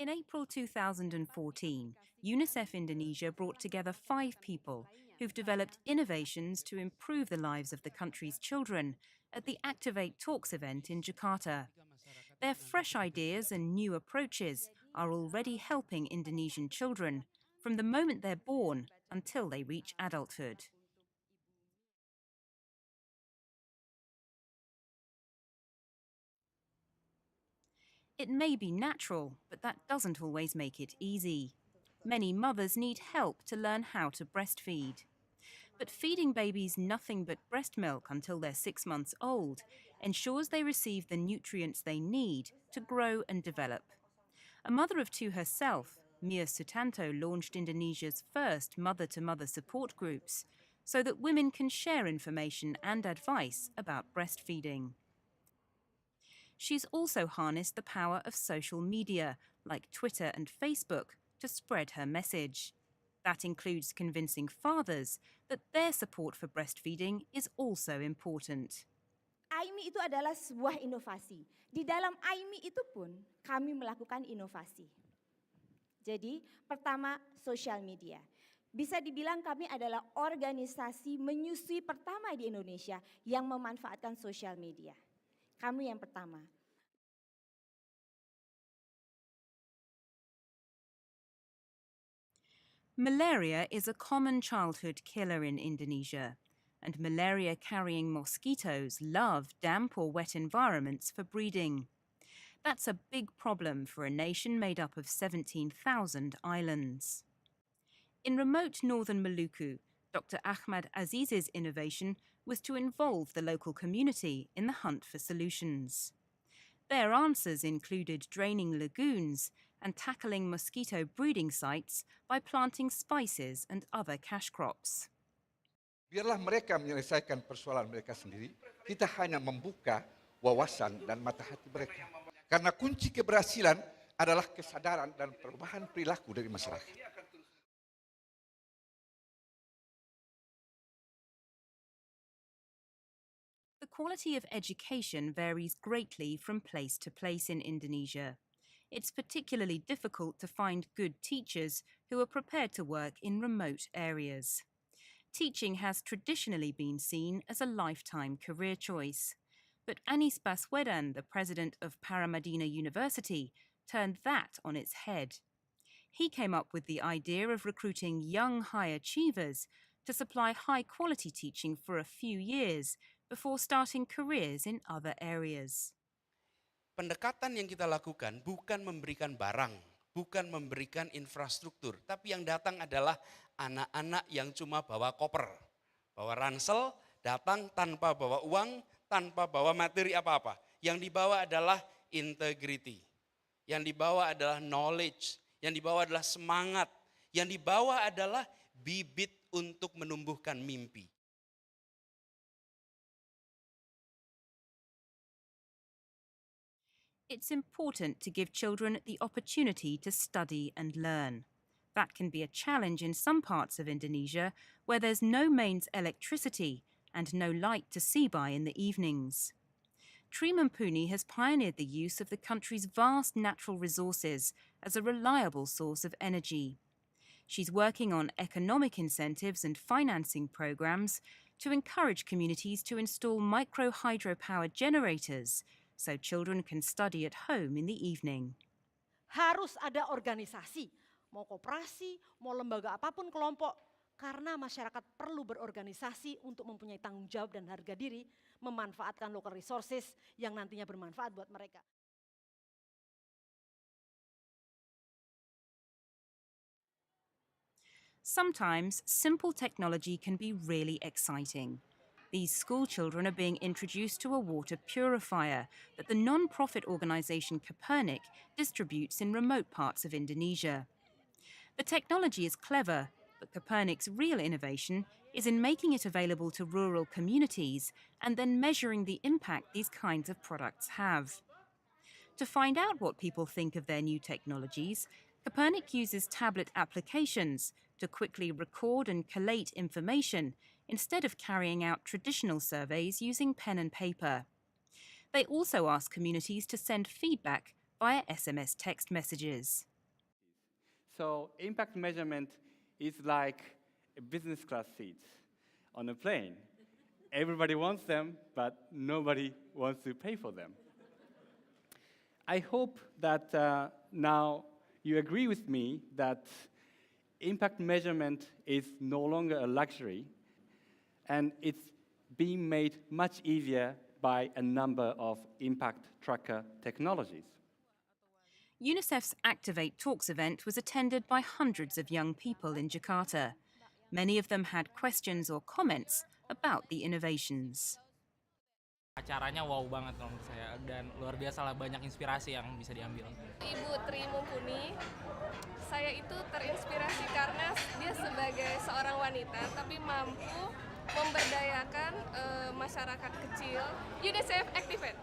In April 2014, UNICEF Indonesia brought together 5 people who've developed innovations to improve the lives of the country's children at the Activate Talks event in Jakarta. Their fresh ideas and new approaches are already helping Indonesian children from the moment they're born until they reach adulthood. It may be natural, but that doesn't always make it easy. Many mothers need help to learn how to breastfeed. But feeding babies nothing but breast milk until they're 6 months old ensures they receive the nutrients they need to grow and develop. A mother of 2 herself, Mia Sutanto launched Indonesia's first mother-to-mother support groups so that women can share information and advice about breastfeeding. She's also harnessed the power of social media, like Twitter and Facebook, to spread her message. That includes convincing fathers that their support for breastfeeding is also important. AIMI itu adalah sebuah inovasi. Di dalam AIMI itu pun kami melakukan inovasi. Jadi pertama sosial media. Bisa dibilang kami adalah organisasi menyusui pertama di Indonesia yang memanfaatkan sosial media. Kami yang pertama. Malaria is a common childhood killer in Indonesia, and malaria-carrying mosquitoes love damp or wet environments for breeding. That's a big problem for a nation made up of 17,000 islands. In remote northern Maluku, Dr. Ahmad Aziz's innovation was to involve the local community in the hunt for solutions. Their answers included draining lagoons and tackling mosquito breeding sites by planting spices and other cash crops. Biarlah mereka menyelesaikan persoalan mereka sendiri, kita hanya membuka wawasan dan mata hati mereka. Karena kunci keberhasilan adalah kesadaran dan perubahan perilaku dari masyarakat. The quality of education varies greatly from place to place in Indonesia. It's particularly difficult to find good teachers who are prepared to work in remote areas. Teaching has traditionally been seen as a lifetime career choice. But Anis Baswedan, the president of Paramadina University, turned that on its head. He came up with the idea of recruiting young high achievers to supply high-quality teaching for a few years before starting careers in other areas. Pendekatan yang kita lakukan bukan memberikan barang, bukan memberikan infrastruktur, tapi yang datang adalah anak-anak yang cuma bawa koper, bawa ransel, datang tanpa bawa uang, tanpa bawa materi apa-apa. Yang dibawa adalah integrity, yang dibawa adalah knowledge, yang dibawa adalah semangat, yang dibawa adalah bibit untuk menumbuhkan mimpi. It's important to give children the opportunity to study and learn. That can be a challenge in some parts of Indonesia where there's no mains electricity and no light to see by in the evenings. Tri Mumpuni has pioneered the use of the country's vast natural resources as a reliable source of energy. She's working on economic incentives and financing programs to encourage communities to install micro-hydropower generators so children can study at home in the evening. Harus ada organisasi, mau koperasi, mau lembaga apapun kelompok, karena masyarakat perlu berorganisasi untuk mempunyai tanggung jawab dan harga diri, memanfaatkan local resources yang nantinya bermanfaat buat mereka. Sometimes simple technology can be really exciting. These school children are being introduced to a water purifier that the non-profit organization Copernic distributes in remote parts of Indonesia. The technology is clever, but Copernic's real innovation is in making it available to rural communities and then measuring the impact these kinds of products have. To find out what people think of their new technologies, Copernic uses tablet applications to quickly record and collate information instead of carrying out traditional surveys using pen and paper. They also ask communities to send feedback via SMS text messages. So impact measurement is like a business class seat on a plane. Everybody wants them, but nobody wants to pay for them. I hope that now you agree with me that impact measurement is no longer a luxury, and it's being made much easier by a number of impact tracker technologies. UNICEF's Activate Talks event was attended by hundreds of young people in Jakarta. Many of them had questions or comments about the innovations. Acaranya wow banget kalau menurut saya, dan luar biasa lah, banyak inspirasi yang bisa diambil. Ibu Tri Mumpuni, saya itu terinspirasi karena dia sebagai seorang wanita tapi mampu memberdayakan masyarakat kecil. UNICEF Activate.